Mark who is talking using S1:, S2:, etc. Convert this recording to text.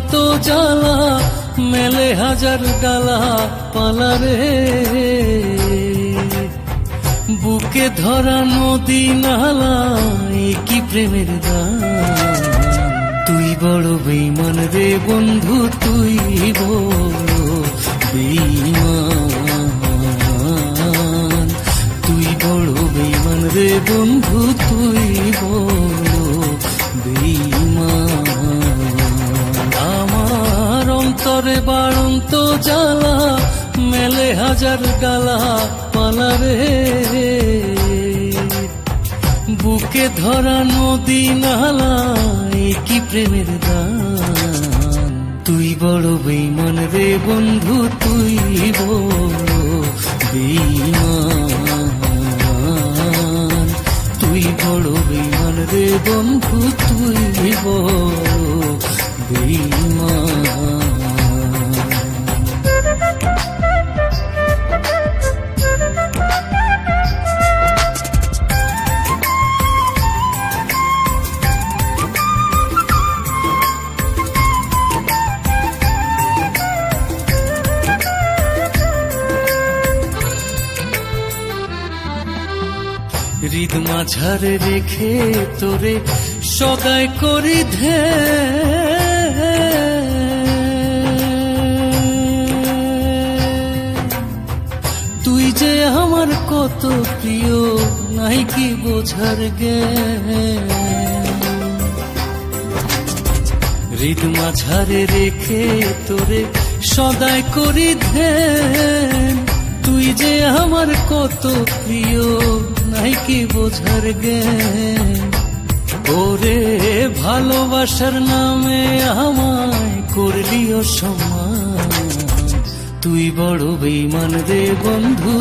S1: বাড়ন্ত জ্বালা, মেলে হাজার ডালা পালা রে। বুকে ধরা নদী নালা, এ কি প্রেমের গান। তুই বড় বেঈমান রে বন্ধু, তুই বড় বেঈমান। তুই বড় বেঈমান রে বন্ধু, তুই বড় বেঈমান। আমার অন্তরে বাড়ন্ত জ্বালা, মেলে হাজার ডালা পালা রে। বুকে ধরা নদী নালা, এ কি প্রেমের গান। তুই বড় বেঈমান রে বন্ধু, তুই বড় বেঈমান। তুই বড় বেঈমান রে বন্ধু, তুই বড় বেঈমান। হৃদ মাঝারে রেখে তোরে সগাই করি ধে। তুই যে আমার কত প্রিয়, নাই কি বোঝার গে। হৃদ মাঝারে রেখে তোরে সদাই করি ধে। তুই যে আমার কত প্রিয়, নাই কি বোঝার গে। ওরে ভালোবাসার নামে আমায় করলি অসম্মান। তুই বড় বেঈমান রে বন্ধু,